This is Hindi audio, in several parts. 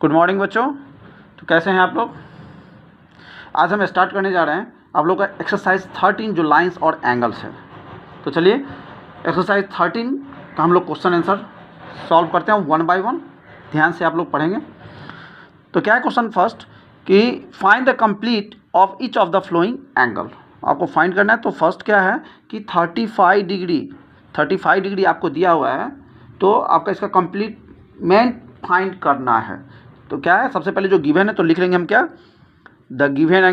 गुड मॉर्निंग बच्चों। तो कैसे हैं आप लोग? आज हम स्टार्ट करने जा रहे हैं आप लोग का एक्सरसाइज 13 जो लाइंस और एंगल्स है। तो चलिए एक्सरसाइज 13 का हम लोग क्वेश्चन आंसर सॉल्व करते हैं वन बाय वन। ध्यान से आप लोग पढ़ेंगे। तो क्या है क्वेश्चन फर्स्ट कि find the complete of each of the flowing angle. आपको फाइंड करना है। तो फर्स्ट क्या है कि 35 डिग्री आपको दिया हुआ है, तो आपका इसका कंप्लीटमेंट फाइंड करना है। तो क्या है, सबसे पहले जो गिवन है तो लिख लेंगे हम क्या, the given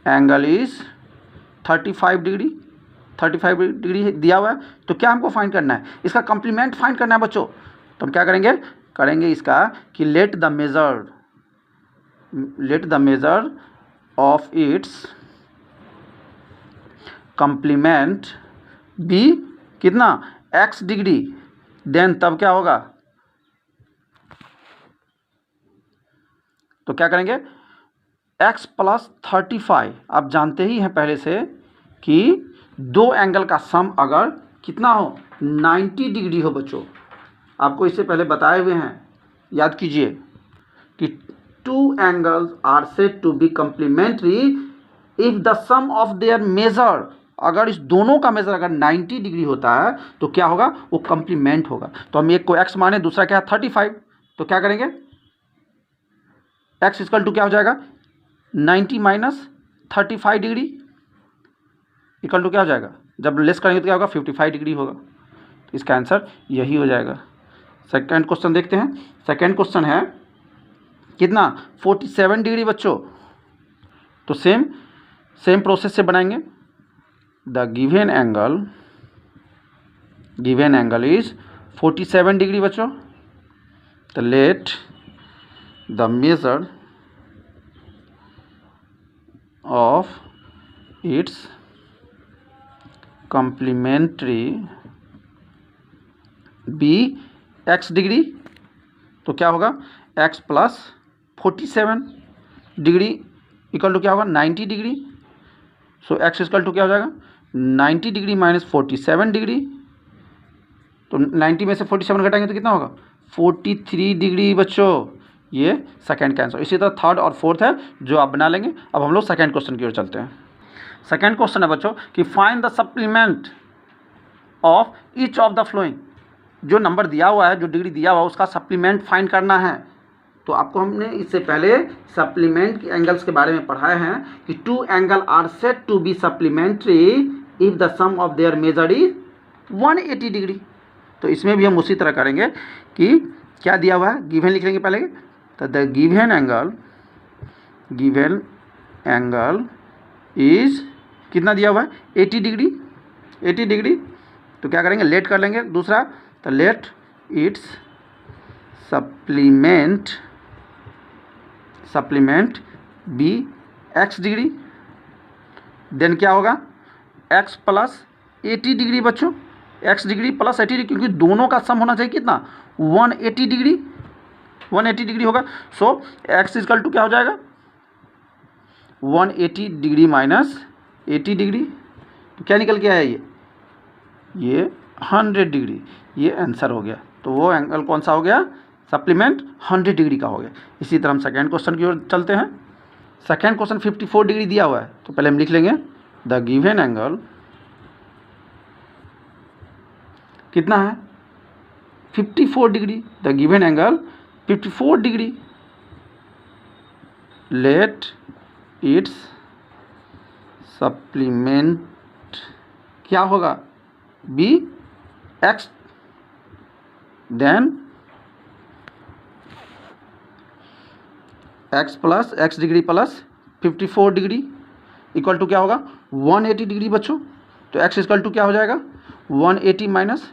angle is 35 degree दिया हुआ है। तो क्या हमको फाइंड करना है, इसका कॉम्प्लीमेंट फाइंड करना है बच्चों। तो हम क्या करेंगे इसका कि let the measure of its complement be कितना x डिग्री, देन तब क्या होगा, तो क्या करेंगे x + 35। आप जानते ही हैं पहले से कि दो एंगल का सम अगर कितना हो 90 डिग्री हो बच्चों, आपको इससे पहले बताए हुए हैं, याद कीजिए कि two angles are said to be complementary if the sum of their measure, अगर इस दोनों का मेजर अगर 90 डिग्री होता है तो क्या होगा, वो कम्प्लीमेंट होगा। तो हम एक को x माने, दूसरा क्या है 35। तो क्या करेंगे, x = क्या हो जाएगा 90 - 35 डिग्री इक्वल टू क्या हो जाएगा, जब लेस करेंगे तो क्या होगा 55 डिग्री होगा। तो इसका आंसर यही हो जाएगा। सेकंड क्वेश्चन देखते हैं। सेकंड क्वेश्चन है कितना 47 डिग्री बच्चों। तो सेम प्रोसेस से बनाएंगे। The given angle is 47 degree बच्चों। तो let the measure of its complementary be x degree. तो क्या होगा x + 47 डिग्री इक्वल टू क्या होगा 90 डिग्री। सो x = क्या हो जाएगा 90 डिग्री - 47 डिग्री। तो 90 में से 47 घटाएंगे तो कितना होगा 43 डिग्री बच्चों। ये सेकंड का आंसर। इसी तरह थर्ड और फोर्थ है जो आप बना लेंगे। अब हम लोग सेकंड क्वेश्चन की ओर चलते हैं। सेकंड क्वेश्चन है बच्चों कि find the supplement of each of the flowing. जो नंबर दिया हुआ है, जो डिग्री दिया हुआ है, उसका सप्लीमेंट फाइंड करना है। तो आपको हमने इससे पहले सप्लीमेंट एंगल्स के बारे में पढ़ाए हैं कि two angle are said to be supplementary if the sum of their measure is 180 degree. तो इसमें भी हम उसी तरह करेंगे कि क्या दिया हुआ है, गिवन लिख लेंगे पहले। तो द गिवन एंगल इज कितना दिया हुआ है 80 डिग्री। तो क्या करेंगे, लेट कर लेंगे दूसरा। तो let its supplement be x degree, then क्या होगा x + 80 डिग्री बच्चों। x डिग्री + 80 डिग्री, क्योंकि दोनों का सम होना चाहिए कितना 180 डिग्री होगा। सो x = क्या हो जाएगा 180 डिग्री - 80 डिग्री। तो क्या निकल के आया ये 100 डिग्री। ये आंसर हो गया। तो वो एंगल कौन सा हो गया, सप्लीमेंट 100 डिग्री का हो गया। इसी तरह हम सेकेंड क्वेश्चन की ओर चलते हैं। सेकेंड क्वेश्चन 54 डिग्री दिया हुआ है। तो पहले हम लिख लेंगे द गिवन एंगल कितना है 54 degree. The given angle 54 degree. Let its supplement क्या होगा be x, then x + x degree + 54 degree equal to क्या होगा 180 डिग्री बच्चों। तो x = क्या हो जाएगा 180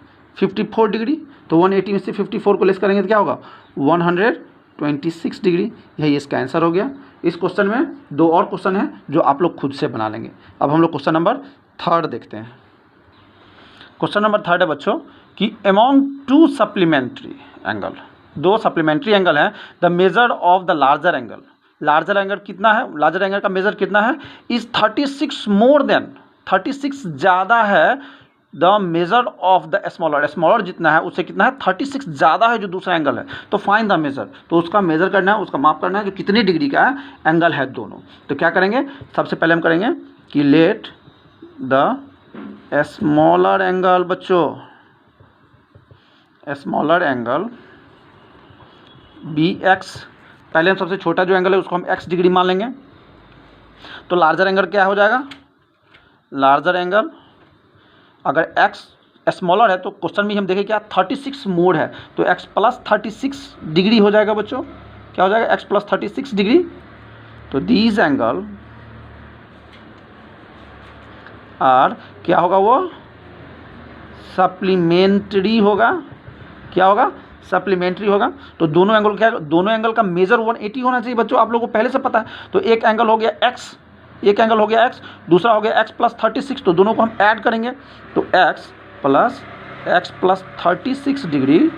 - 54 डिग्री। तो 180 में से 54 को लेस करेंगे तो क्या होगा 126 डिग्री। यही इसका आंसर हो गया। इस क्वेश्चन में दो और क्वेश्चन हैं जो आप लोग खुद से बना लेंगे। अब हम लोग क्वेश्चन नंबर थर्ड देखते हैं। क्वेश्चन नंबर थर्ड है बच्चों कि अमॉन्ग टू सप्लीमेंट्री एंगल, दो सप्लीमेंट्री एंगल हैं, the measure of the larger angle कितना है, लार्जर एंगल का मेजर कितना है इज 36 मोर देन, 36 ज़्यादा है the measure of the smaller जितना है उससे कितना है 36 ज़्यादा है जो दूसरा एंगल है, तो फाइंड द मेजर, तो उसका मेजर करना है, उसका माप करना है जो कितनी डिग्री का एंगल है दोनों। तो क्या करेंगे, सबसे पहले हम करेंगे कि लेट द स्मॉलर एंगल, बच्चों स्मॉलर एंगल बी एक्स, पहले हम सबसे छोटा जो एंगल है उसको हम x डिग्री मान लेंगे। तो लार्जर एंगल क्या हो जाएगा, लार्जर एंगल अगर x स्मॉलर है तो क्वेश्चन में हम देखें क्या 36 मोड है, तो x प्लस 36 डिग्री हो जाएगा बच्चों, क्या हो जाएगा x प्लस 36 डिग्री। तो दीज एंगल आर क्या होगा, वो सप्लीमेंट्री होगा, क्या होगा, सप्लीमेंट्री होगा। तो दोनों एंगल क्या, दोनों एंगल का मेजर 180 होना चाहिए बच्चों, आप लोगों को पहले से पता है। तो एक एंगल हो गया x, एक एंगल हो गया x, दूसरा हो गया x प्लस 36, तो दोनों को हम ऐड करेंगे, तो x plus 36 degree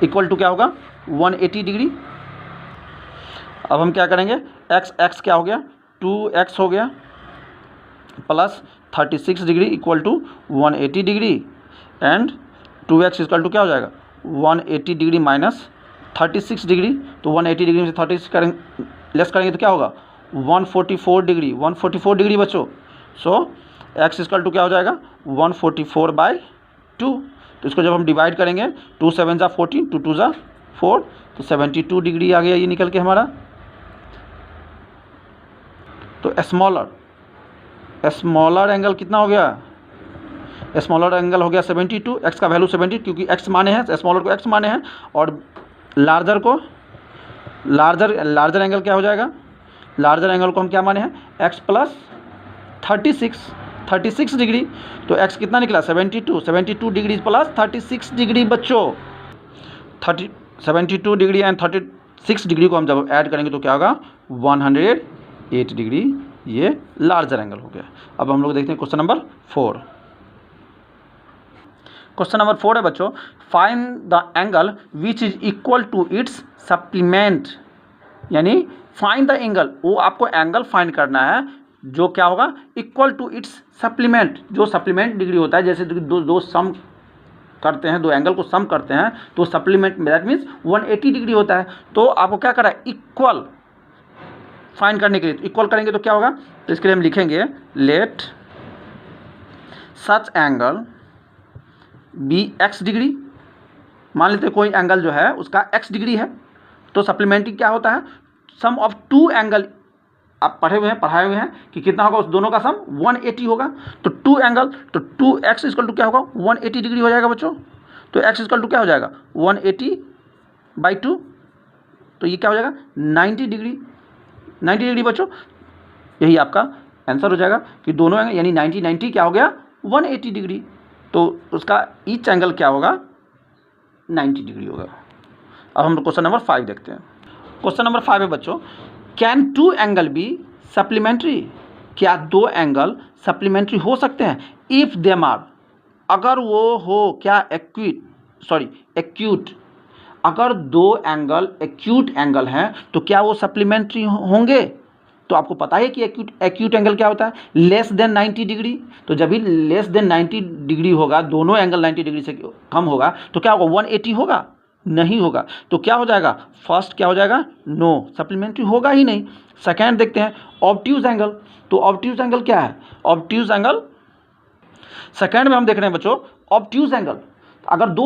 equal to क्या होगा 180 डिग्री। अब हम क्या करेंगे, x क्या हो गया 2x हो गया plus 36 degree equal to 180 degree, and 2x equal to क्या हो जाएगा 180 डिग्री माइनस 36 डिग्री। तो 180 डिग्री में से 36 करेंगे, लेस करेंगे तो क्या होगा 144 डिग्री, 144 डिग्री बच्चों। सो x इक्वल टू क्या हो जाएगा 144/2। तो इसको जब हम डिवाइड करेंगे 2 7 जा 14, 2 2 जा 4, तो 72 डिग्री आ गया ये निकल के हमारा। तो स्मॉलर एंगल कितना हो गया, स्मॉलर एंगल हो गया 72, x का वैल्यू 70 क्योंकि x माने हैं, स्मॉलर को x माने हैं, और लार्जर को लार्जर एंगल क्या हो जाएगा, लार्जर एंगल को हम क्या माने हैं x प्लस 36 डिग्री। तो x कितना निकला 72 डिग्री प्लस 36 डिग्री बच्चों, 72 डिग्री एंड 36 डिग्री को हम जब ऐड करेंगे तो क्या होगा 108 डिग्री, ये लार्जर एंगल हो गया। अब हम लोग देखते हैं क्वेश्चन नंबर 4। क्वेश्चन नंबर 4 है बच्चों, find the angle which is equal to its supplement, यानी फाइंड द एंगल, वो आपको एंगल फाइंड करना है जो क्या होगा इक्वल टू इट्स सप्लीमेंट, जो सप्लीमेंट डिग्री होता है, जैसे दो सम करते हैं, दो एंगल को सम करते हैं तो सप्लीमेंट दैट मीन्स 180 डिग्री होता है। तो आपको क्या करना है इक्वल फाइंड करने के लिए, तो इक्वल करेंगे तो क्या होगा, तो इसके लिए हम लिखेंगे लेट सच एंगल बी एक्स डिग्री, मान लेते हैं कोई एंगल जो है उसका x डिग्री है, तो सप्लीमेंट्री क्या होता है सम ऑफ टू एंगल, आप पढ़ाए हुए हैं कि कितना होगा उस दोनों का सम 180 होगा। तो टू एंगल, तो 2x इक्वल टू क्या होगा 180 डिग्री हो जाएगा बच्चों। तो x इक्वल टू क्या हो जाएगा 180/2, तो ये क्या हो जाएगा 90 डिग्री बच्चों। यही आपका आंसर हो जाएगा कि दोनों एंगल यानी 90 क्या हो गया 180 डिग्री, तो उसका ईच एंगल क्या होगा 90 डिग्री होगा। अब हम क्वेश्चन नंबर 5 देखते हैं। क्वेश्चन नंबर 5 है बच्चों, can two angle be supplementary, क्या दो एंगल सप्लीमेंट्री हो सकते हैं, इफ देम आर, अगर वो हो क्या एक्यूट, अगर दो एंगल एक्यूट एंगल हैं तो क्या वो सप्लीमेंट्री होंगे। तो आपको पता है कि एक्यूट एंगल क्या होता है लेस देन 90 डिग्री, तो जब भी लेस देन 90 डिग्री होगा, दोनों एंगल 90 डिग्री से कम होगा तो क्या होगा 180 होगा, नहीं होगा। तो क्या हो जाएगा फर्स्ट क्या हो जाएगा नो, सप्लीमेंट्री होगा ही नहीं। सेकेंड देखते हैं ऑब्ट्यूज एंगल, तो ऑब्ट्यूज एंगल क्या है, ऑब्ट्यूज एंगल सेकेंड में हम देख रहे हैं बच्चों ऑब्ट्यूज एंगल, अगर दो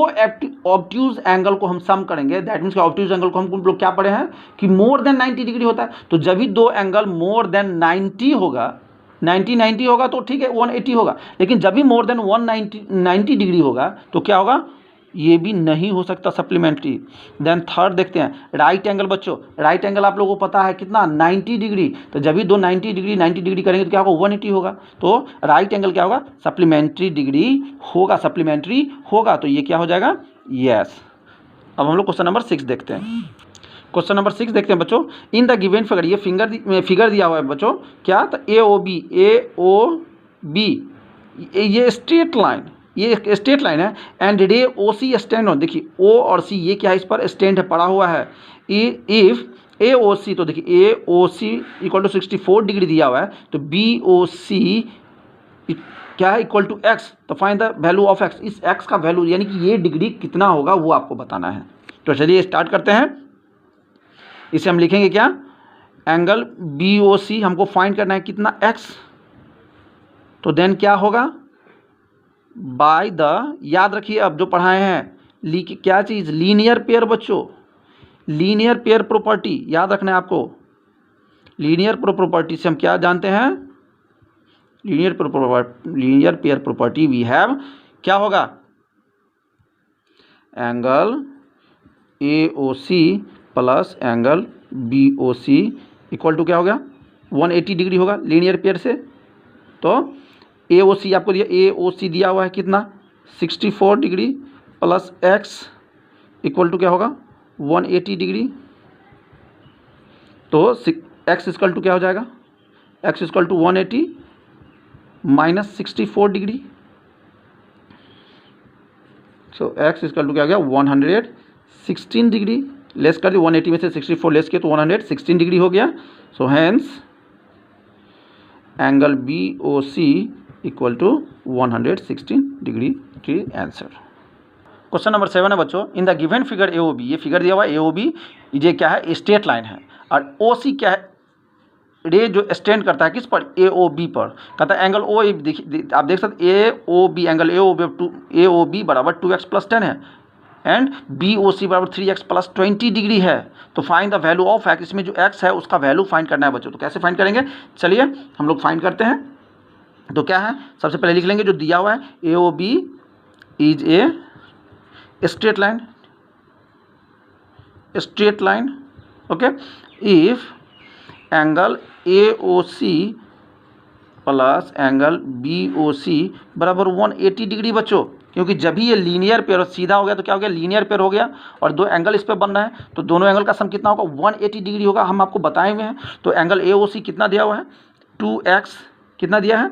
ऑब्ट्यूज एंगल को हम सम करेंगे दैट मीन्स ऑब्ट्यूज एंगल को हम लोग क्या पढ़े हैं कि मोर देन 90 डिग्री होता है। तो जब भी दो एंगल मोर देन 90 होगा, 90 होगा तो ठीक है 180 होगा, लेकिन जब भी मोर देन 190 डिग्री होगा तो क्या होगा ये भी नहीं हो सकता सप्लीमेंट्री। देन थर्ड देखते हैं राइट एंगल बच्चों, राइट एंगल आप लोगों को पता है कितना 90 डिग्री, तो जब भी दो 90 डिग्री करेंगे तो क्या होगा 180 होगा, तो राइट एंगल क्या होगा सप्लीमेंट्री डिग्री होगा, सप्लीमेंट्री होगा, तो ये क्या हो जाएगा यस। अब हम लोग क्वेश्चन नंबर 6 देखते हैं। क्वेश्चन नंबर 6 देखते हैं बच्चों, इन द गिवन फिगर, ये फिगर दिया हुआ है बच्चों क्या, तो AOB ये स्ट्रेट लाइन, ये एक स्ट्रेट लाइन है, एंड रे OC स्टैंड ऑन, देखिए O और C ये क्या है इस पर स्टैंड है पड़ा हुआ है। इफ AOC, तो देखिए AOC इक्वल टू 64 डिग्री दिया हुआ है, तो BOC क्या है इक्वल टू एक्स, तो find the value of x, इस एक्स का वैल्यू यानी कि ये डिग्री कितना होगा वो आपको बताना है। तो चलिए स्टार्ट करते हैं। इसे हम लिखेंगे क्या, एंगल बी ओ सी हमको फाइंड करना है कितना एक्स, तो देन क्या होगा बाय द, याद रखिए अब जो पढ़ाए हैं क्या चीज़, लीनियर पेयर बच्चों, लीनियर पेयर प्रॉपर्टी याद रखना है आपको। लीनियर प्रॉपर्टी से हम क्या जानते हैं, linear pair property we have, क्या होगा angle A O C plus angle B O C equal to क्या हो गया 180 डिग्री होगा लीनियर पेयर से। तो ए ओ सी आपको दिया, ए ओ सी दिया हुआ है कितना 64 degree plus x equal to क्या होगा 180 डिग्री। तो एक्स इक्वल टू क्या हो जाएगा, x equal to 180 minus 64 degree. So x equal to क्या हो गया 116 डिग्री, लेस कर दी 180 में से 64 लेस किया तो 116 डिग्री हो गया। So hence angle B O C equal to 116 degree की आंसर। क्वेश्चन नंबर 7 है बच्चों, in the given figure A O B, ये फिगर दिया हुआ है ए ओ बी, ये क्या है स्ट्रेट लाइन है, और ओ सी क्या है रे जो स्टैंड करता है किस पर ए ओ बी पर, कहता है एंगल ओ आप देख सकते A O B, angle A O B बराबर 2x प्लस 10 है एंड बी ओ सी बराबर 3x प्लस 20 डिग्री है। तो find the value of x, इसमें जो एक्स है उसका वैल्यू फाइंड करना है बच्चों। तो कैसे फाइंड करेंगे, चलिए हम लोग फाइंड करते हैं। तो क्या है सबसे पहले लिख लेंगे जो दिया हुआ है A O B is a straight line, straight line okay, if angle A O C plus angle B O C बराबर 180 डिग्री बच्चों, क्योंकि जब भी ये लीनियर पेयर सीधा हो गया तो क्या हो गया लीनियर पेयर हो गया और दो एंगल इस पे बन रहा है, तो दोनों एंगल का सम कितना होगा 180 डिग्री होगा, हम आपको बताए हुए हैं। तो एंगल ए ओ सी कितना दिया हुआ है 2x, कितना दिया है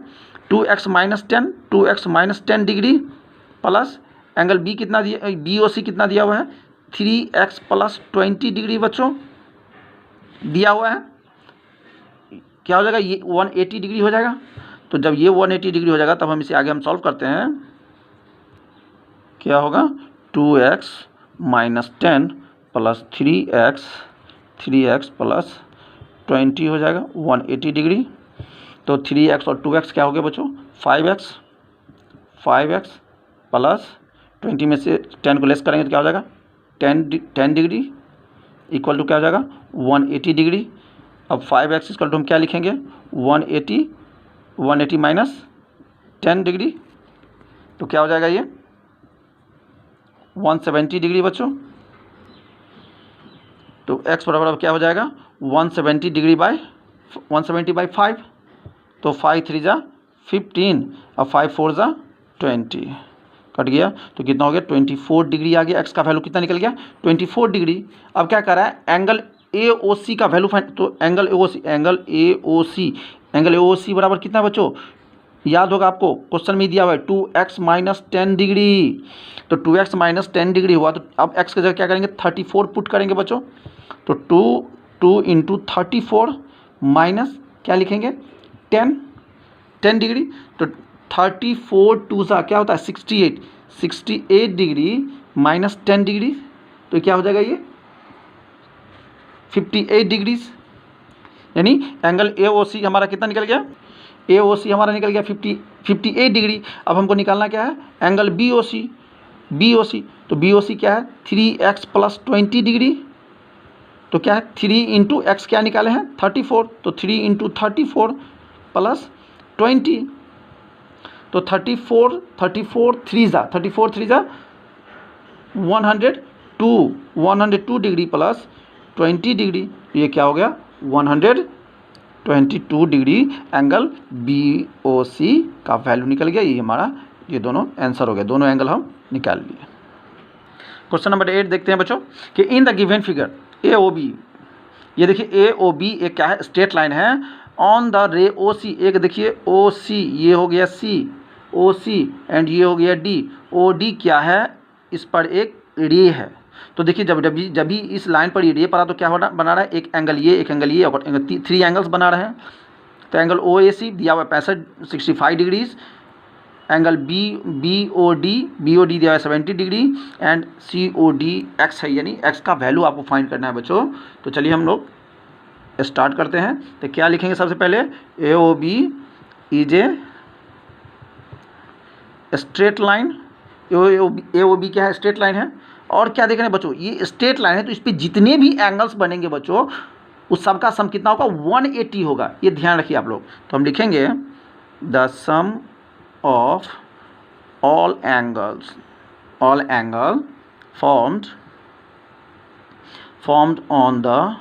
2x minus 10, 2x minus 10 degree plus angle B कितना दिया, बी ओ सी कितना दिया हुआ है 3x प्लस 20 डिग्री बच्चों दिया हुआ है। क्या हो जाएगा ये 180 डिग्री हो जाएगा। तो जब ये 180 डिग्री हो जाएगा तब हम इसे आगे हम सॉल्व करते हैं, क्या होगा 2x minus 10 plus 3x plus 20 हो जाएगा 180 डिग्री। तो 3x और 2x क्या हो गया बच्चों 5x प्लस 20 में से 10 को लेस करेंगे तो क्या हो जाएगा 10 डिग्री इक्वल टू क्या हो जाएगा 180 डिग्री। अब 5x इक्वल टू हम क्या लिखेंगे 180 माइनस 10 डिग्री, तो क्या हो जाएगा ये 170 डिग्री बच्चों। तो x बराबर अब क्या हो जाएगा 170 डिग्री बाय 5, तो 5 3 जा 15 और 5 4 जा 20 कट गया, तो कितना हो गया 24 डिग्री आ गया। x का वैल्यू कितना निकल गया 24 डिग्री। अब क्या कर रहा है एंगल ए ओ सी का वैल्यू फाइंड, तो एंगल ए ओ सी बराबर कितना बच्चों याद होगा आपको क्वेश्चन में दिया हुआ है 2x माइनस 10 डिग्री। तो 2x माइनस 10 डिग्री हुआ, तो अब x की जगह क्या करेंगे 34 पुट करेंगे बच्चों। तो 2 इंटू 34 माइनस क्या लिखेंगे 10 डिग्री। तो 34 टू सा क्या होता है 68 डिग्री माइनस 10 डिग्री, तो क्या हो जाएगा ये 58 डिग्रीज, यानी एंगल ए ओ सी हमारा कितना निकल गया ए ओ सी हमारा निकल गया 58 डिग्री। अब हमको निकालना क्या है एंगल बी ओ सी, तो बी ओ सी क्या है 3x प्लस 20 डिग्री। तो क्या है 3 इंटू एक्स क्या निकाले हैं 34, तो 3 इंटू 34 प्लस 20, तो 34 3 जा 102 डिग्री प्लस 20 डिग्री, ये क्या हो गया 122 डिग्री एंगल बी ओ सी का वैल्यू निकल गया। ये हमारा ये दोनों आंसर हो गया, दोनों एंगल हम निकाल लिए। क्वेश्चन नंबर 8 देखते हैं बच्चों कि in the given figure A O B, ये देखिए ए ओ बी एक क्या है स्ट्रेट लाइन है ऑन द रे ओ सी, एक देखिए ओ सी ये हो गया सी ओ सी एंड ये हो गया डी, ओ डी क्या है इस पर एक रे है। तो देखिए जब भी इस लाइन पर ये रे पड़ा तो क्या हो रहा बना रहा है एक एंगल ये और 3 एंगल्स बना रहे हैं। तो एंगल ओ ए सी दिया हुआ 65 degrees angle B O D दिया है 70 degree and C O D X है, यानी एक्स का वैल्यू आपको फाइंड करना है बच्चों। तो चलिए हम लोग स्टार्ट करते हैं। तो क्या लिखेंगे सबसे पहले, A O B is a straight line. A O B क्या है, स्ट्रेट लाइन है। और क्या देख रहे हैं बच्चों, ये स्ट्रेट लाइन है तो इस पर जितने भी एंगल्स बनेंगे बच्चों उस सब का सम कितना होगा, 180 होगा, ये ध्यान रखिए आप लोग। तो हम लिखेंगे the sum of all angle formed on the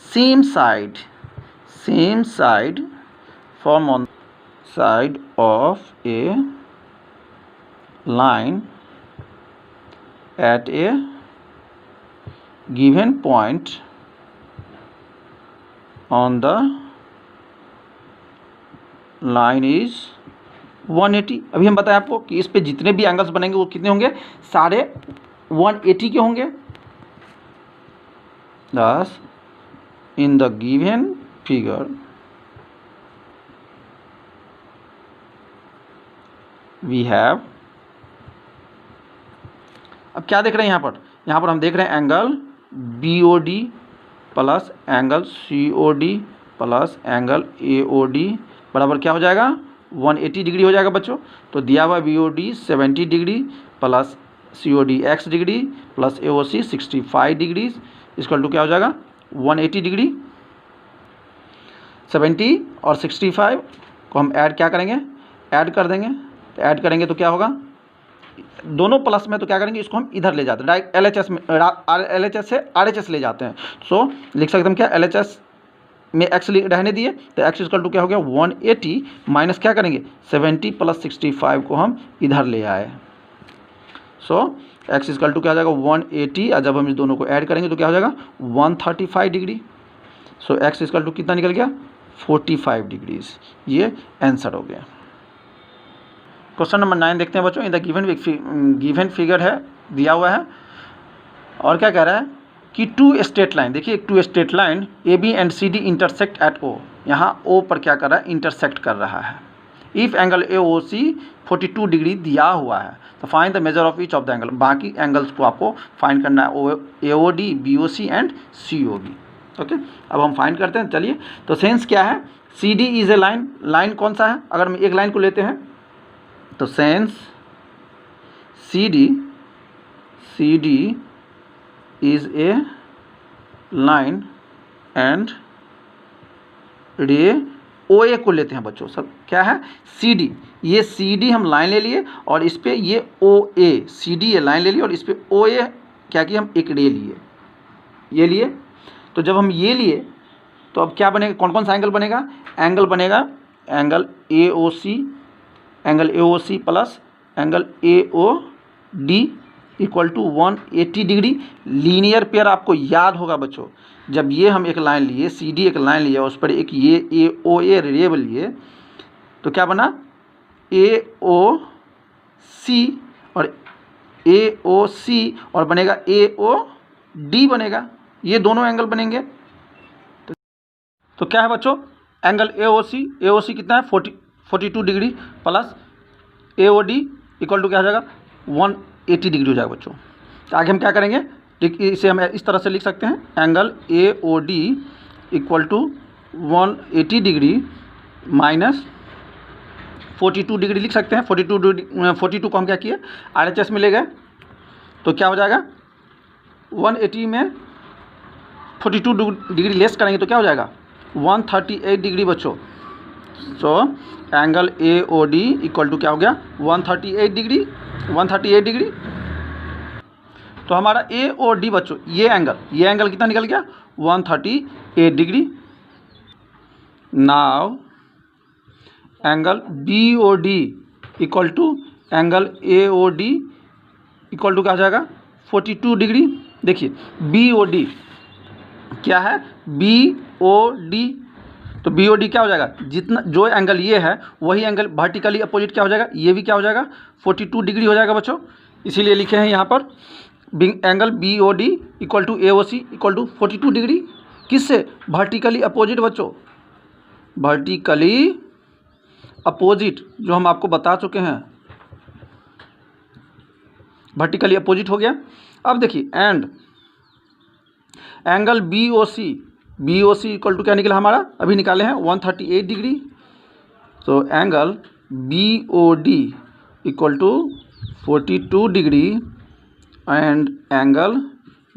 same side form on side of a line at a given point on the line is 180। अभी हम बताएं आपको कि इस पे जितने भी एंगल्स बनेंगे वो कितने होंगे, सारे 180 के होंगे। Thus in the given figure we have, अब क्या देख रहे हैं यहाँ पर हम देख रहे हैं angle B O D plus angle C O D plus angle A O D बराबर क्या हो जाएगा, 180 डिग्री हो जाएगा बच्चों। तो दिया हुआ B O D 70 degree plus C O D X degree plus A O C 65 degree इसका टू क्या हो जाएगा, 180 डिग्री। 70 और 65 को हम ऐड क्या करेंगे, ऐड कर देंगे। तो ऐड करेंगे तो क्या होगा, दोनों प्लस में, तो क्या करेंगे इसको हम इधर ले जाते हैं डायरेक्ट LHS में, LHS से RHS ले जाते हैं। सो लिख सकते हम क्या, LHS में एक्स रहने दिए तो एक्स इक्वल टू क्या हो गया 180 माइनस क्या करेंगे 70 प्लस 65 को हम इधर ले आए। सो एक्स इक्वल टू क्या हो जाएगा 180 और जब हम इस दोनों को ऐड करेंगे तो क्या हो जाएगा 135 degree. So x equal to कितना निकल गया 45 डिग्रीज। ये आंसर हो गया। क्वेश्चन नंबर 9 देखते हैं बच्चों। इन द गिवन फिगर है दिया हुआ है और क्या कह रहा है कि टू स्ट्रेट लाइन, देखिए two straight line A B and C D intersect at O, यहाँ ओ पर क्या कर रहा है, इंटरसेक्ट कर रहा है। If angle A O C 42 degree दिया हुआ है तो find the measure of each of the angle, बाकी एंगल्स को आपको फाइंड करना है, A O D B O C and C O B. Okay, अब हम फाइंड करते हैं। चलिए, तो सेंस क्या है, C D is a line, line कौन सा है, अगर हम एक लाइन को लेते हैं तो since C D is a line and रे OA को लेते हैं बच्चों। सब क्या है CD, ये CD हम लाइन ले लिए और इस पे ये OA, CD ये लाइन ले लिए और इस पे OA क्या किया हम एक रे लिए, ये लिए। तो जब हम ये लिए तो अब क्या बनेगा, कौन कौन सा एंगल बनेगा, एंगल बनेगा angle AOC plus angle AOD equal to 180 degree. Linear pair आपको याद होगा बच्चों, जब ये हम एक लाइन लिए CD एक लाइन लिया उस पर एक ये AOA रे लिए तो क्या बना AOC और AOC और बनेगा AOD बनेगा, ये दोनों एंगल बनेंगे। तो क्या है बच्चों, एंगल AOC कितना है 42 degree plus AOD equal to क्या हो जाएगा 180 डिग्री हो जाएगा बच्चों। तो आगे हम क्या करेंगे, इसे हम इस तरह से लिख सकते हैं, angle AOD equal to 180 degree minus 42 degree लिख सकते हैं। 42 को हम क्या किए RHS में ले गए तो क्या हो जाएगा 180 में 42 डिग्री लेस करेंगे तो क्या हो जाएगा 138 डिग्री बच्चों। So angle AOD equal to क्या हो गया 138 डिग्री। तो हमारा AOD बच्चों ये एंगल कितना निकल गया 138 degree. Now angle BOD equal to angle AOD equal to क्या हो जाएगा 42 डिग्री। देखिए BOD क्या है BOD, तो BOD क्या हो जाएगा, जितना जो एंगल ये है वही एंगल वर्टिकली अपोजिट क्या हो जाएगा, ये भी क्या हो जाएगा 42 डिग्री हो जाएगा बच्चों। इसीलिए लिखे हैं यहाँ पर angle BOD equal to AOC equal to 42 degree. किससे, वर्टिकली अपोजिट बच्चों, वर्टिकली अपोजिट जो हम आपको बता चुके हैं वर्टिकली अपोजिट हो गया। अब देखिए and angle B O C equal to क्या निकला हमारा, अभी निकाले हैं 138 डिग्री। तो angle B O D equal to 42 degree and angle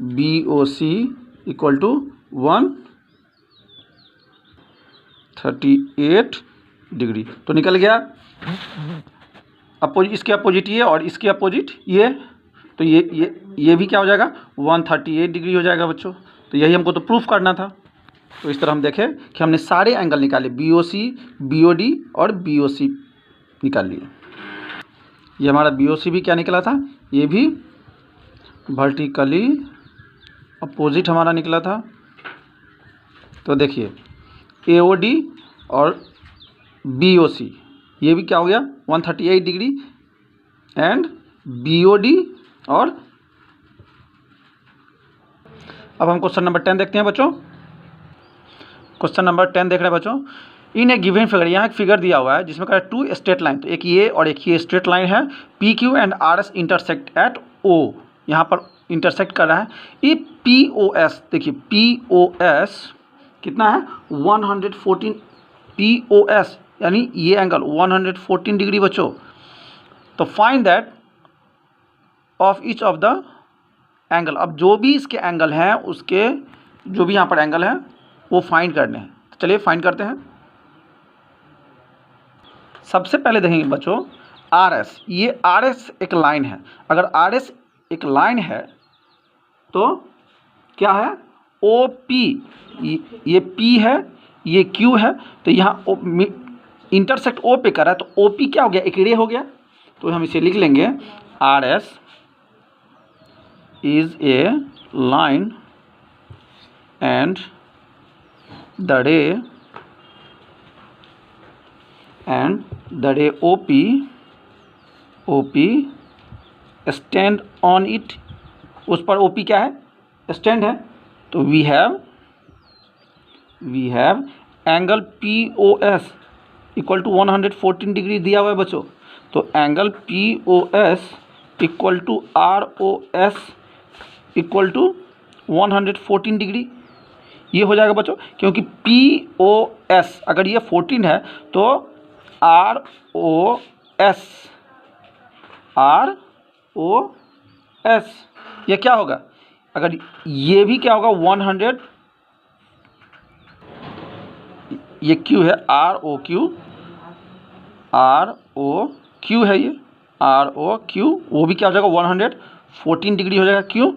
B O C equal to 138 degree. तो निकल गया अपोजिट, इसके अपोजिट ये और इसके अपोजिट ये, तो ये भी क्या हो जाएगा 138 डिग्री हो जाएगा बच्चों। तो यही हमको तो प्रूफ करना था। तो इस तरह हम देखें कि हमने सारे एंगल निकाले, बी ओ सी, बी ओ डी और बी ओ सी निकाल लिए। ये हमारा बी ओ सी भी क्या निकला था, ये भी वर्टिकली अपोजिट हमारा निकला था। तो देखिए ए ओ डी और बी ओ सी ये भी क्या हो गया 138 degree and B O D. और अब हम क्वेश्चन नंबर 10 देखते हैं बच्चों। क्वेश्चन नंबर 10 देख रहे हैं बच्चों। इन ए गिवन फिगर, यहाँ एक फिगर दिया हुआ है जिसमें कह रहा है 2 स्ट्रेट लाइन, तो एक ये और एक ये स्ट्रेट लाइन है। P Q and R S intersect at O, यहाँ पर इंटरसेक्ट कर रहा है। ये पी ओ एस, देखिए पी ओ एस कितना है 114, पी ओ एस यानी ये एंगल 114 डिग्री बच्चों। तो find that of each of the angle, अब जो भी इसके एंगल हैं उसके जो भी यहाँ पर एंगल हैं वो फाइंड करने हैं। तो चलिए फाइंड करते हैं। सबसे पहले देखेंगे बच्चों आर एस, ये आर एस एक लाइन है। अगर आर एस एक लाइन है तो क्या है ओ पी, ये पी है ये क्यू है, तो यहाँ इंटरसेक्ट ओ पे कर रहा है, तो ओ पी क्या हो गया एक रे हो गया। तो हम इसे लिख लेंगे R S is a line and the ray OP stand on it, उस पर OP क्या है स्टैंड है। तो we have angle POS equal to 114 degree दिया हुआ है बच्चों। तो angle POS equal to ROS equal to 114 degree ये हो जाएगा बच्चों, क्योंकि POS अगर ये 14 है तो ROS ये क्या होगा, अगर ये भी क्या होगा 100, ये Q है ROQ है, ये ROQ वो भी क्या हो जाएगा 114 डिग्री हो जाएगा। क्यों,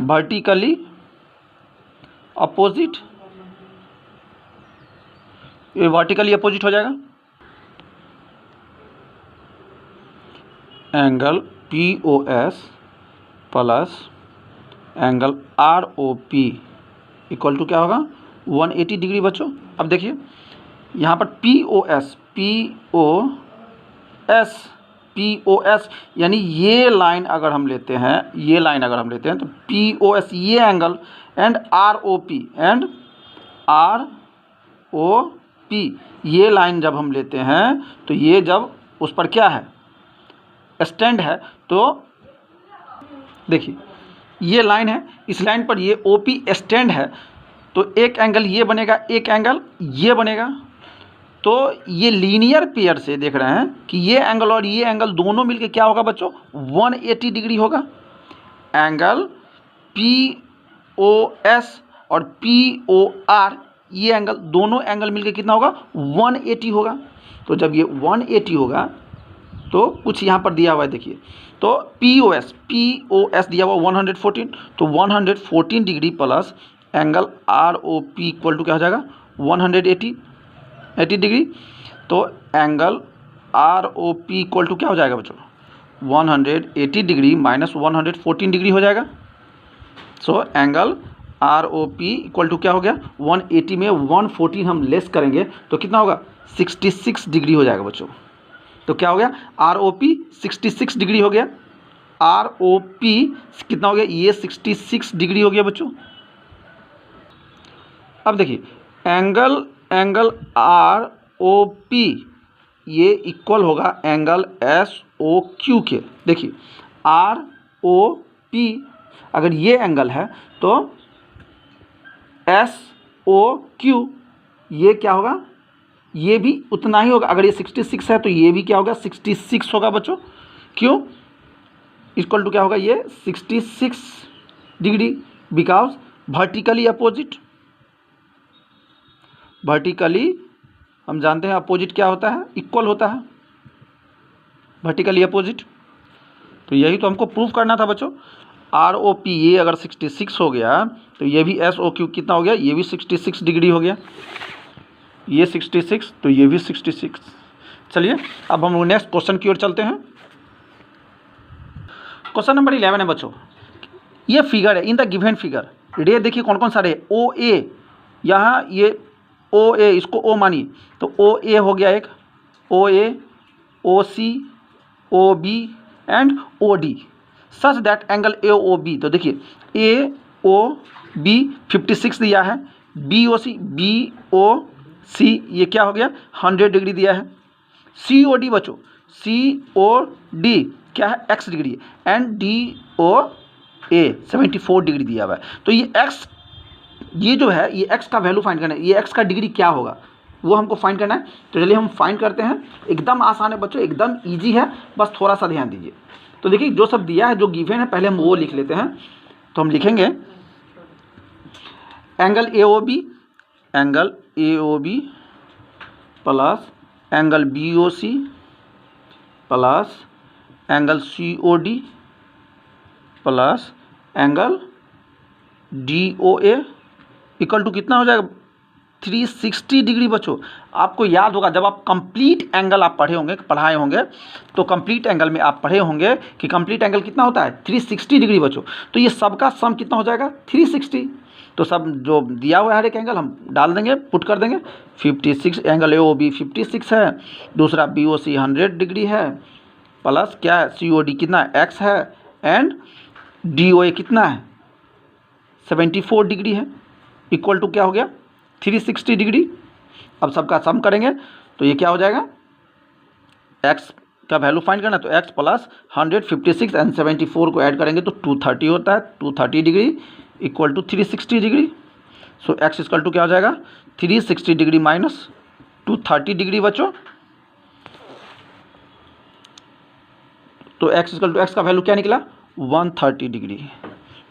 वर्टिकली अपोजिट, ये वर्टिकली अपोजिट हो जाएगा। Angle POS plus angle ROP equal to क्या होगा 180 डिग्री बच्चों। अब देखिए यहाँ पर POS यानी ये लाइन अगर हम लेते हैं, तो POS ये एंगल एंड ROP ये लाइन जब हम लेते हैं तो ये जब उस पर क्या है स्टैंड है, तो देखिए ये लाइन है, इस लाइन पर ये OP स्टैंड है, तो एक एंगल ये बनेगा एक एंगल ये बनेगा। तो ये लीनियर पेयर से देख रहे हैं कि ये एंगल और ये एंगल दोनों मिलके क्या होगा बच्चों 180 डिग्री होगा। एंगल POS और POR ये एंगल दोनों एंगल मिलके कितना होगा 180 होगा। तो जब ये 180 होगा तो कुछ यहाँ पर दिया हुआ है देखिए, तो POS दिया हुआ 114, तो 114 degree plus angle ROP equal to क्या हो जाएगा 180 डिग्री। तो एंगल ROP इक्वल टू क्या हो जाएगा बच्चों 180 डिग्री माइनस 114 डिग्री हो जाएगा। So angle ROP equal to क्या हो गया 180 में 114 हम लेस करेंगे तो कितना होगा 66 डिग्री हो जाएगा बच्चों। तो क्या हो गया ROP 66 डिग्री हो गया, ROP कितना हो गया ये 66 डिग्री हो गया बच्चों। अब देखिए एंगल ROP ये इक्वल होगा एंगल SOQ के। देखिए ROP, अगर ये एंगल है तो SOQ, ये क्या होगा, ये भी उतना ही होगा। अगर ये 66 है तो ये भी क्या होगा, 66 होगा बच्चों। क्यों, इक्वल टू क्या होगा, ये 66 degree, because vertically opposite. Vertically हम जानते हैं अपोजिट क्या होता है, इक्वल होता है, वर्टिकली अपोजिट। तो यही तो हमको प्रूफ करना था बच्चों। ROP ये अगर 66 हो गया तो ये भी SOQ कितना हो गया, ये भी 66 डिग्री हो गया, ये 66 तो ये भी 66। चलिए अब हम नेक्स्ट क्वेश्चन की ओर चलते हैं। क्वेश्चन नंबर 11 है बच्चों, ये फिगर है, इन द गिवन फिगर रे देखिए कौन कौन सा रे, OA, यहाँ ये OA, इसको O मानिए तो OA हो गया एक, OA, OC, OB and OD, such that angle AOB, तो देखिए AOB 56 दिया है, BOC ये क्या हो गया 100 डिग्री दिया है, COD बच्चों, COD क्या है x degree, and DOA 74 degree दिया हुआ है। तो ये x, ये जो है ये x का वैल्यू फाइंड करना है, ये x का डिग्री क्या होगा वो हमको फाइंड करना है। तो चलिए हम फाइंड करते हैं। एकदम आसान है बच्चों, एकदम ईजी है, बस थोड़ा सा ध्यान दीजिए। तो देखिए जो सब दिया है, जो गिवन है, पहले हम वो लिख लेते हैं। तो हम लिखेंगे angle AOB plus angle BOC plus angle COD plus angle DOA equal to कितना हो जाएगा 360 डिग्री। बच्चों आपको याद होगा जब आप कंप्लीट एंगल आप पढ़ाए होंगे तो कंप्लीट एंगल में आप पढ़े होंगे कि कंप्लीट एंगल कितना होता है 360 डिग्री बच्चों। तो ये सबका सम कितना हो जाएगा 360। तो सब जो दिया हुआ है हर एक एंगल हम डाल देंगे, पुट कर देंगे। 56 एंगल AOB 56 है, दूसरा BOC 100 डिग्री है, प्लस क्या है COD कितना है x है, एंड DOA कितना है 74 डिग्री है, इक्वल टू क्या हो गया 360 डिग्री। अब सबका सम करेंगे तो ये क्या हो जाएगा, x का वैल्यू फाइंड करना है तो x प्लस 156 एंड 74 को ऐड करेंगे तो 230 होता है, 230 degree equal to 360 degree. So x equal to क्या हो जाएगा 360 डिग्री माइनस 230 डिग्री बच्चों। तो x इक्वल टू x का वैल्यू क्या निकला 130 डिग्री।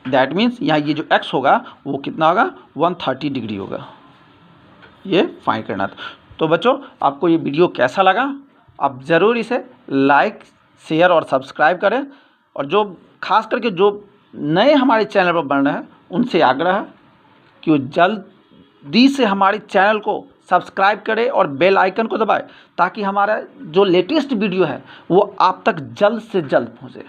दैट मीन्स यहाँ ये जो x होगा वो कितना होगा 130 डिग्री होगा। ये फाइंड करना था। तो बच्चों आपको ये वीडियो कैसा लगा, आप ज़रूर इसे लाइक शेयर और सब्सक्राइब करें, और जो खास करके जो नए हमारे चैनल पर बन रहे हैं उनसे आग्रह है कि वो जल्दी से हमारे चैनल को सब्सक्राइब करें और बेल आइकन को दबाएं, ताकि हमारा जो लेटेस्ट वीडियो है वो आप तक जल्द से जल्द पहुँचे।